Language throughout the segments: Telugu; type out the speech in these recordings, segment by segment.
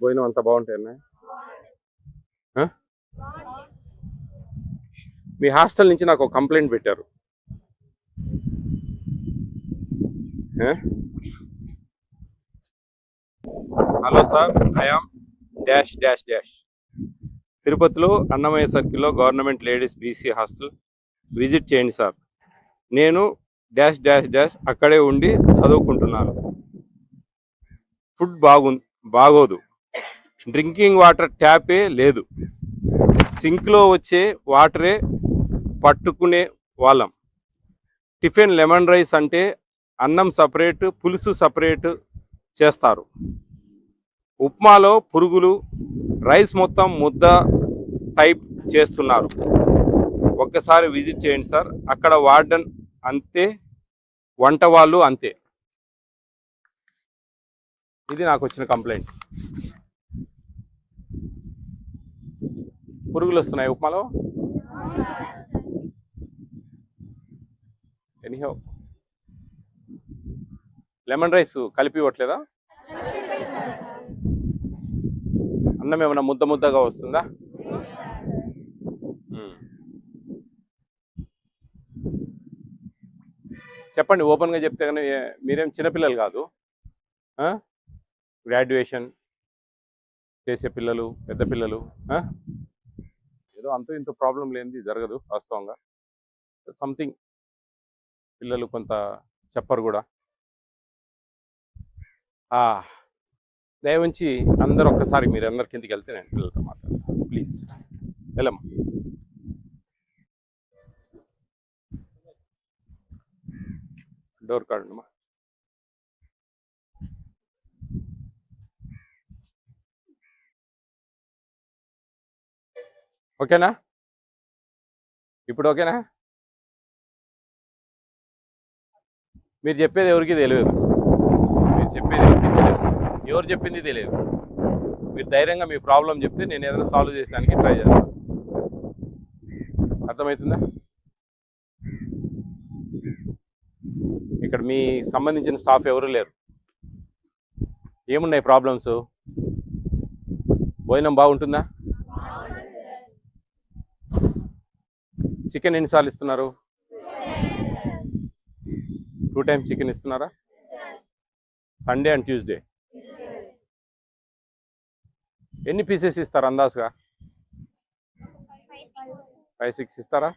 భోజనం అంతా బాగుంటాయన్నా? మీ హాస్టల్ నుంచి నాకు ఒక కంప్లైంట్ పెట్టారు. Hello sir, I am dash dash dash. తిరుపతిలో అన్నమయ్య సర్కిల్లో government ladies BC hostel visit చేయండి సార్. నేను డాష్ డాష్ డాష్ అక్కడే ఉండి చదువుకుంటున్నాను. ఫుడ్ బాగోదు. డ్రింకింగ్ వాటర్ ట్యాపే లేదు. సింక్లో వచ్చే వాటరే పట్టుకునే వాళ్ళం. టిఫిన్ లెమన్ రైస్ అంటే అన్నం సపరేట్, పులుసు సపరేట్ చేస్తారు. ఉప్మాలో పురుగులు, రైస్ మొత్తం ముద్ద టైప్ చేస్తున్నారు. ఒక్కసారి విజిట్ చేయండి సార్. అక్కడ వార్డెన్ అంతే, వంట వాళ్ళు అంతే. ఇది నాకు వచ్చిన కంప్లైంట్. పురుగులు వస్తున్నాయి ఉప్మాలో. ఎనీహౌ, లెమన్ రైస్ కలిపి ఇవ్వట్లేదా? అన్నం ఏమైనా ముద్దగా వస్తుందా? చెప్పండి, ఓపెన్గా చెప్తే కానీ. మీరేం చిన్నపిల్లలు కాదు, గ్రాడ్యుయేషన్ చేసే పిల్లలు, పెద్ద పిల్లలు. ఏదో అంత ఇంత ప్రాబ్లం లేనిది జరగదు వాస్తవంగా. సంథింగ్ పిల్లలు కొంత చెప్పరు కూడా. దయవుంచి అందరూ ఒక్కసారి మీరు అందరి కిందికి వెళ్తే నేను పిల్లలతో మాట్లాడతాను. ప్లీజ్ వెళ్ళమ్మా. డోర్ కాడండి. ఓకేనా? ఇప్పుడు ఓకేనా? మీరు చెప్పేది ఎవరికి తెలియదు. ఎవరు చెప్పింది తెలియదు. మీరు ధైర్యంగా మీ ప్రాబ్లం చెప్తే నేను ఏదైనా సాల్వ్ చేయడానికి ట్రై చేస్తాను. అర్థమవుతుందా? ఇక్కడ మీ సంబంధించిన స్టాఫ్ ఎవరు లేరు. ఏమున్నాయి ప్రాబ్లమ్స్? భోజనం బాగుంటుందా? చికెన్ ఎన్నిసార్లు ఇస్తున్నారు? 2 times చికెన్ ఇస్తున్నారా? Sunday and Tuesday. ఎన్ని పీసెస్ ఇస్తారు అందాజుగా? 5-6 ఇస్తారా?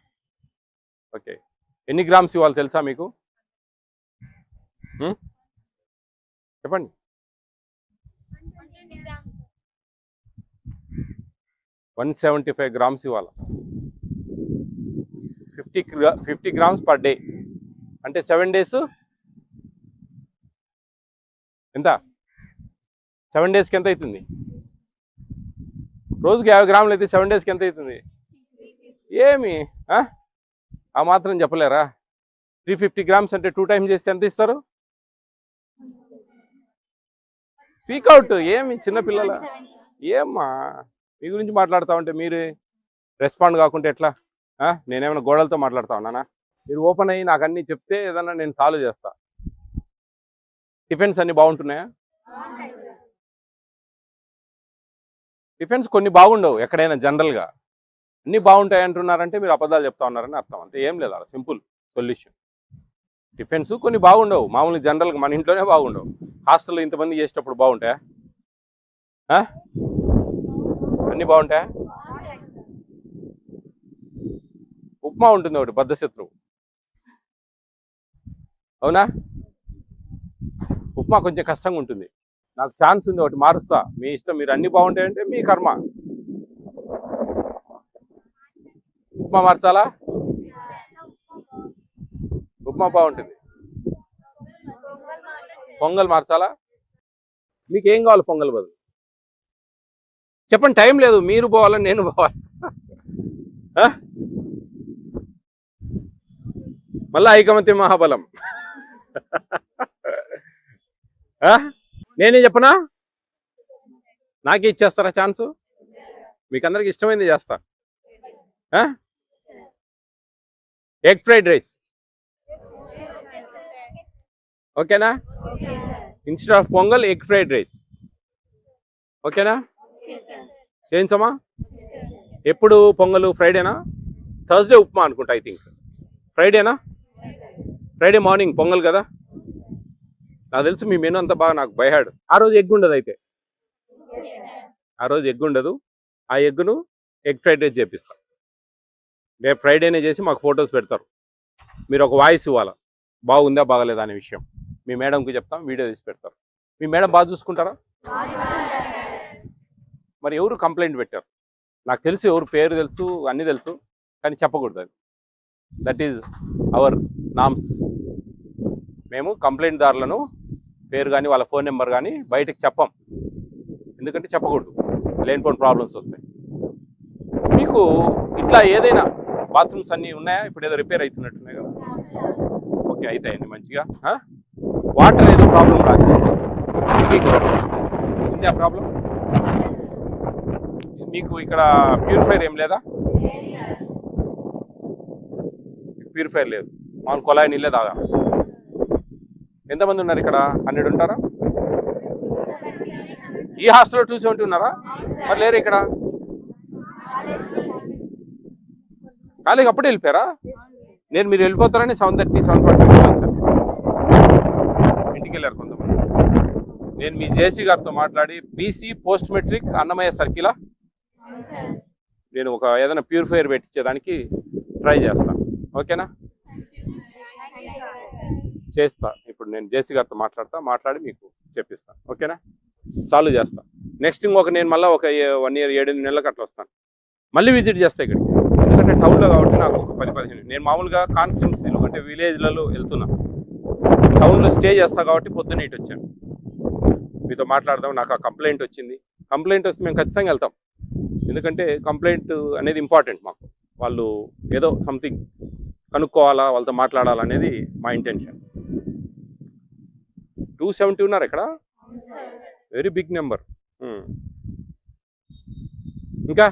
ఓకే. ఎన్ని గ్రామ్స్ ఇవ్వాలి తెలుసా మీకు? చెప్పండి. 175 గ్రామ్స్ ఇవ్వాలి. 50 గ్రామ్స్ పర్ డే. అంటే 7 days ఎంత? 7 daysకి ఎంత అవుతుంది? రోజుకి 50 గ్రాములు అయితే 7 daysకి ఎంత అవుతుంది? ఏమి ఆ మాత్రం చెప్పలేరా? 350 గ్రామ్స్ అంటే 2 times చేస్తే ఎంత ఇస్తారు? Speak out. ఏమి చిన్నపిల్లల? ఏమ్మా మీ గురించి మాట్లాడుతూ ఉంటే మీరు రెస్పాండ్ కాకుంటే ఎట్లా? నేనేమైనా గోడలతో మాట్లాడుతా ఉన్నానా? మీరు ఓపెన్ అయ్యి నాకు అన్నీ చెప్తే ఏదన్నా నేను సాల్వ్ చేస్తా. టిఫిన్స్ అన్నీ బాగుంటున్నాయా? టిఫిన్స్ కొన్ని బాగుండవు ఎక్కడైనా. జనరల్గా అన్నీ బాగుంటాయి అంటున్నారంటే మీరు అబద్ధాలు చెప్తా ఉన్నారని అర్థం. అంతే, ఏం లేదు. అలా సింపుల్ సొల్యూషన్. టిఫిన్స్ కొన్ని బాగుండవు, మామూలు జనరల్గా మన ఇంట్లోనే బాగుండవు. హాస్టల్లో ఇంతమంది చేసేటప్పుడు బాగుంటాయా? అన్నీ బాగుంటాయా? ఉప్మా ఉంటుంది ఒకటి, బద్ధశత్రువు. అవునా? ఉప్మా కొంచెం కష్టంగా ఉంటుంది. నాకు ఛాన్స్ ఉంది, ఒకటి మారుస్తా. మీ ఇష్టం, మీరు అన్నీ బాగుంటాయంటే మీ కర్మ. ఉప్మా మార్చాలా? ఉప్మా బాగుంటుంది. పొంగల్ మార్చాలా? మీకు ఏం కావాలి పొంగల్ బదులు? చెప్పండి, టైం లేదు. మీరు పోవాలని నేను పోవాలి. మళ్ళా ఐకమత్య మహాబలం. నేనే చెప్పనా? నాకే ఇచ్చేస్తారా ఛాన్సు? మీకు అందరికి ఇష్టమైంది చేస్తా. ఎగ్ ఫ్రైడ్ రైస్ ఓకేనా? Instead of pongal, egg fried rice. ఓకేనా? చేయించమా? ఎప్పుడు పొంగలు? ఫ్రైడేనా? థర్స్డే ఉప్మా అనుకుంటా, ఐ థింక్. ఫ్రైడేనా? ఫ్రైడే మార్నింగ్ పొంగల్ కదా. నాకు తెలుసు మీ మెనూ అంతా బాగా నాకు బైహాడ్. ఆ రోజు ఎగ్ ఉండదు అయితే. ఆ రోజు ఎగ్ ఉండదు. ఆ ఎగ్గును ఎగ్ ఫ్రైడ్ రైస్ చేపిస్తాం. రేపు ఫ్రైడేనే చేసి మాకు ఫొటోస్ పెడతారు. మీరు ఒక వాయిస్ ఇవ్వాలా, బాగుందా బాగలేదా అనే విషయం. మీ మేడంకి చెప్తాం, వీడియో తీసి పెడతారు. మీ మేడం బాగా చూసుకుంటారా? మరి ఎవరు కంప్లైంట్ పెట్టారు? నాకు తెలుసు, ఎవరు పేరు తెలుసు, అన్నీ తెలుసు, కానీ చెప్పకూడదు. అది దట్ ఈజ్ అవర్ నామ్స్. మేము కంప్లైంట్ దారులను పేరు కానీ వాళ్ళ ఫోన్ నెంబర్ కానీ బయటకు చెప్పం, ఎందుకంటే చెప్పకూడదు, లేనిపోని ప్రాబ్లమ్స్ వస్తాయి. మీకు ఇట్లా ఏదైనా బాత్రూమ్స్ అన్నీ ఉన్నాయా? ఇప్పుడు ఏదో రిపేర్ అవుతున్నట్టున్నాయి కదా. ఓకే, అవుతాయండి మంచిగా. వాటర్ ఏదో ప్రాబ్లం రాశారు, ఉంది ఆ ప్రాబ్లం. మీకు ఇక్కడ ప్యూరిఫైర్ ఏం లేదా? ప్యూరిఫైర్ లేదు, మామూలు కొలాయి నీళ్ళే తాగా. ఎంతమంది ఉన్నారు ఇక్కడ? 100 ఉంటారా? ఈ హాస్టల్లో 270 ఉన్నారా? మరి లేరు ఇక్కడ? కాలేజీ అప్పుడే వెళ్ళిపోయారా? నేను మీరు వెళ్ళిపోతారని 7:30, 7:40 వచ్చాను. ఇంటికి వెళ్ళారు కొంతమంది. నేను మీ జేసీ గారితో మాట్లాడి బీసీ పోస్ట్ మెట్రిక్ అన్నమయ్య సర్కిలా నేను ఒక ఏదైనా ప్యూరిఫైర్ పెట్టించేదానికి ట్రై చేస్తాను. ఓకేనా? చేస్తా. ఇప్పుడు నేను జేసీ గారితో మాట్లాడి మీకు చెప్పిస్తాను. ఓకేనా? సాల్వ్ చేస్తా. నెక్స్ట్ ఇంకొక నేను మళ్ళీ ఒక 1 year 7 నెలలకు అట్లా వస్తాను, మళ్ళీ విజిట్ చేస్తా ఇక్కడికి. ఎందుకంటే టౌన్లో కాబట్టి నాకు ఒక 10-15, నేను మామూలుగా కాన్స్టిట్యున్సీలు అంటే విలేజ్లలో వెళ్తున్నా, టౌన్లో స్టే చేస్తా కాబట్టి పొద్దున్న ఇటు వచ్చాను మీతో మాట్లాడదాం. నాకు ఆ కంప్లైంట్ వచ్చింది. కంప్లైంట్ వస్తే మేము ఖచ్చితంగా వెళ్తాం, ఎందుకంటే కంప్లైంట్ అనేది ఇంపార్టెంట్ మాకు. వాళ్ళు ఏదో సంథింగ్ కనుక్కోవాలా, వాళ్ళతో మాట్లాడాలనేది మా ఇంటెన్షన్. 270 ఉన్నారు ఇక్కడ, వెరీ బిగ్ నెంబర్. ఇంకా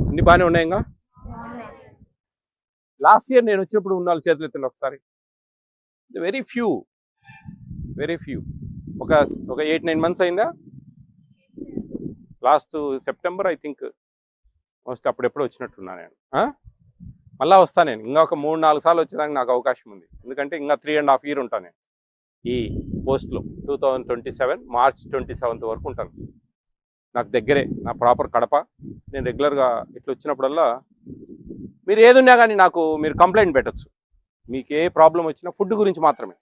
అన్ని బాగానే ఉన్నాయి. ఇంకా లాస్ట్ ఇయర్ నేను వచ్చినప్పుడు ఉన్న వాళ్ళు చేతులు ఎత్తండి ఒకసారి. వెరీ ఫ్యూ ఒక 8-9 months అయిందా? Last September I think most అప్పుడెప్పుడు వచ్చినట్టున్నా నేను. మళ్ళీ వస్తాను నేను, ఇంకా ఒక 3-4 సార్లు వచ్చేదానికి నాకు అవకాశం ఉంది, ఎందుకంటే ఇంకా 3.5 years ఉంటాను నేను ఈ పోస్ట్లో. 2027 March 27th వరకు ఉంటాను. నాకు దగ్గరే, నా ప్రాపర్ కడప. నేను రెగ్యులర్గా ఇట్లా వచ్చినప్పుడల్లా మీరు ఏదున్నా కానీ నాకు మీరు కంప్లైంట్ పెట్టచ్చు. మీకు ఏ ప్రాబ్లం వచ్చినా ఫుడ్ గురించి మాత్రమే,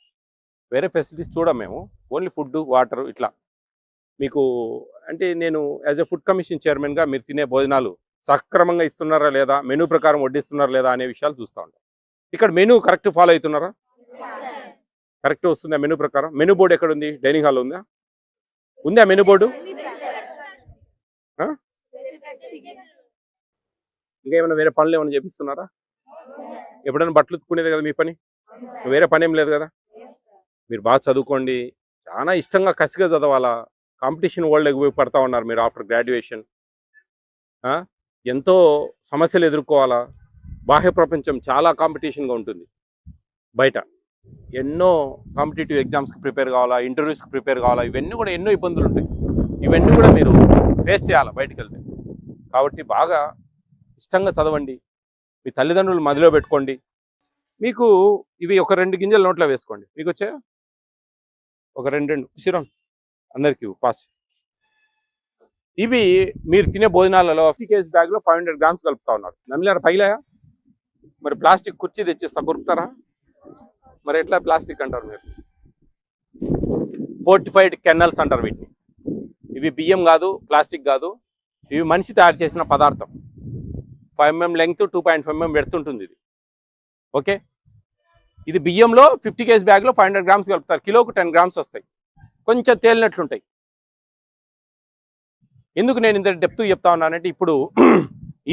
వేరే ఫెసిలిటీస్ చూడం మేము, ఓన్లీ ఫుడ్, వాటర్ ఇట్లా. మీకు అంటే నేను యాజ్ ఎ ఫుడ్ కమిషన్ చైర్మన్గా మీరు తినే భోజనాలు సక్రమంగా ఇస్తున్నారా లేదా, మెనూ ప్రకారం వడ్డిస్తున్నారా లేదా అనే విషయాలు చూస్తూ ఉంటాం. ఇక్కడ మెనూ కరెక్ట్ ఫాలో అవుతున్నారా? కరెక్ట్ వస్తుందా మెనూ ప్రకారం? మెనూ బోర్డు ఎక్కడ ఉంది? డైనింగ్ హాల్ ఉందా? ఉందా మెనూ బోర్డు? ఇంకా ఏమైనా వేరే పనులు ఏమైనా చేపిస్తున్నారా? ఎప్పుడైనా బట్టలు ఉతుక్కునేది కదా మీ పని, వేరే పని ఏం లేదు కదా. మీరు బాగా చదువుకోండి, చాలా ఇష్టంగా కసిగా చదవాలా. కాంపిటీషన్ వరల్డ్ ఉపయోగపడతా ఉన్నారు మీరు ఆఫ్టర్ గ్రాడ్యుయేషన్. ఎంతో సమస్యలు ఎదుర్కోవాలా. బాహ్య ప్రపంచం చాలా కాంపిటీషన్గా ఉంటుంది. బయట ఎన్నో కాంపిటేటివ్ ఎగ్జామ్స్కి ప్రిపేర్ కావాలా, ఇంటర్వ్యూస్కి ప్రిపేర్ కావాలా, ఇవన్నీ కూడా ఎన్నో ఇబ్బందులు ఉంటాయి. ఇవన్నీ కూడా మీరు ఫేస్ చేయాలి బయటికి వెళ్తే. కాబట్టి బాగా ఇష్టంగా చదవండి, మీ తల్లిదండ్రులు మదిలో పెట్టుకోండి. మీకు ఇవి ఒక 2 గింజలు నోట్లో వేసుకోండి. మీకు వచ్చాయా? ఒక 2 కుసిరం అందరికీ పాస్. ఇవి మీరు తినే భోజనాలలో 50 kg బ్యాగ్లో 500 grams కలుపుతా ఉన్నారు. నమ్మిలారా? పగిలాయా? మరి ప్లాస్టిక్ కుర్చీ తెచ్చిస్తా, కొరుకుతారా? మరి ఎట్లా ప్లాస్టిక్ అంటారు మీరు? ఫోర్టిఫైడ్ కెన్నల్స్ అంటారు వీటిని. ఇవి బియ్యం కాదు, ప్లాస్టిక్ కాదు, ఇవి మనిషి తయారు చేసిన పదార్థం. 5 mm లెంగ్త్, 2.5 mm వెడత్ ఉంటుంది ఇది. ఓకే, ఇది బియ్యంలో 50 kg బ్యాగ్లో 500 grams కలుపుతారు. కిలోకు 10 grams వస్తాయి, కొంచెం తేలినట్లుంటాయి. ఎందుకు నేను ఇంత డెప్త్ చెప్తా ఉన్నానంటే, ఇప్పుడు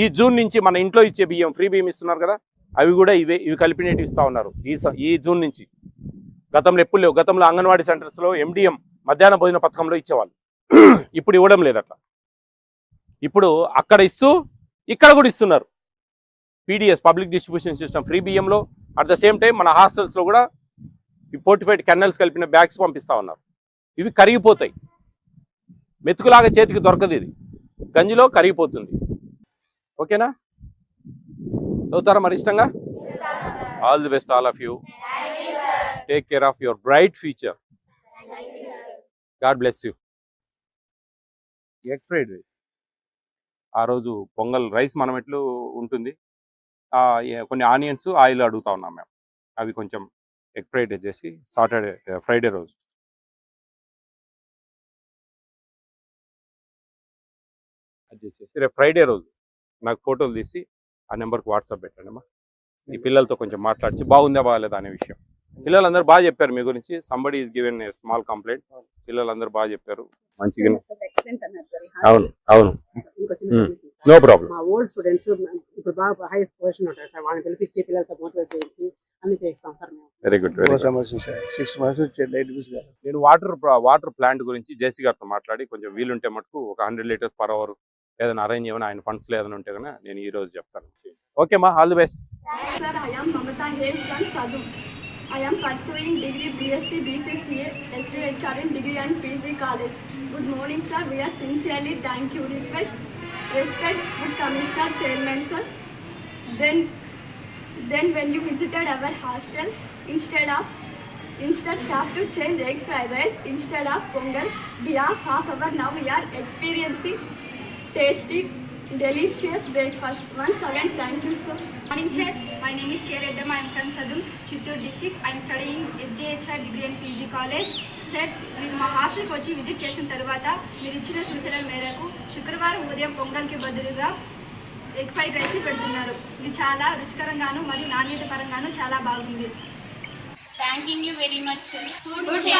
ఈ జూన్ నుంచి మన ఇంట్లో ఇచ్చే బియ్యం, ఫ్రీ బియ్యం ఇస్తున్నారు కదా, అవి కూడా ఇవి కలిపినట్టు ఇస్తూ ఉన్నారు ఈ జూన్ నుంచి. గతంలో ఎప్పుడు లేవు. గతంలో అంగన్వాడీ సెంటర్స్లో MDM మధ్యాహ్న భోజన పథకంలో ఇచ్చేవాళ్ళు, ఇప్పుడు ఇవ్వడం లేదు అట్లా. ఇప్పుడు అక్కడ ఇస్తూ ఇక్కడ కూడా ఇస్తున్నారు. PDS public distribution system free బియ్యంలో, అట్ ద సేమ్ టైం మన హాస్టల్స్లో కూడా ఈ ఫోర్టిఫైడ్ కెన్నల్స్ కలిపిన బ్యాగ్స్ పంపిస్తూ ఉన్నారు. ఇవి కరిగిపోతాయి, మెతుకులాగా చేతికి దొరకదు ఇది, గంజిలో కరిగిపోతుంది. ఓకేనా? చదువుతారా మరి ఇష్టంగా? All the best all of you. Take care of your bright future. God bless you. Egg fried rice ఆ రోజు పొంగల్ రైస్ మనం ఎట్లు ఉంటుంది, కొన్ని ఆనియన్స్ ఆయిల్ అడుగుతా ఉన్నాం మేము. అవి కొంచెం ఎగ్ ఫ్రైడ్ చేసి ఫ్రైడే రోజు అది చేసేసి రేపు ఫ్రైడే రోజు నాకు ఫోటోలు తీసి ఆ నెంబర్కి వాట్సాప్ పెట్టండి అమ్మా. ఈ పిల్లలతో కొంచెం మాట్లాడిచి బాగుందా బాగాలేదా అనే విషయం. పిల్లలందరూ బాగా చెప్పారు మీ గురించి. Somebody is given a small complaint. పిల్లలందరూ బాగా చెప్పారు, మంచిగా. అవును అవును, నో ప్రాబ్లం. మా ఓల్డ్ స్టూడెంట్స్ ఇప్పుడు బాగా హై పొజిషన్ ఉంటారు సార్, వాళ్ళని పిలిపించి పిల్లలతో మోటివేట్ చేయించి అన్ని చేస్తాం సార్ మేము. Very good. 6 months నేను వాటర్ ప్లాంట్ గురించి జేసీ గారితో మాట్లాడి కొంచెం వీలుంటే మటుకు ఒక 100 liters per hour ఏదైనా అరేంజ్ చేయమని, ఆయన ఫండ్స్ ఏదైనా ఉంటే కనుక నేను ఈ రోజు చెప్తాను. ఓకే మా, all the best. Sir, I am Mamata Hail from Sadhu. I am pursuing degree BSc BCCA SDHRN degree and PG college. Good morning sir, we are sincerely thank you request respect good commissioner chairman sir. Then when you visited our hostel, instead staff to change egg fried rice instead of pongal, behalf half hour now we are experiencing tasty delicious breakfast. Once again thank you sir. Morning sir, my name is K. Reddam. I am from Sadum, Chittoor district. I am studying SDHR degree and PG college. Sir, మీరు మా హాస్టల్కి వచ్చి విజిట్ చేసిన తర్వాత మీరు ఇచ్చిన సూచనల మేరకు శుక్రవారం ఉదయం పొంగల్కి బదులుగా ఎగ్ ఫ్రైడ్ రైస్ని పెడుతున్నారు. ఇది చాలా రుచికరంగాను మరియు నాణ్యత పరంగాను చాలా బాగుంది. Thanking you very much sir.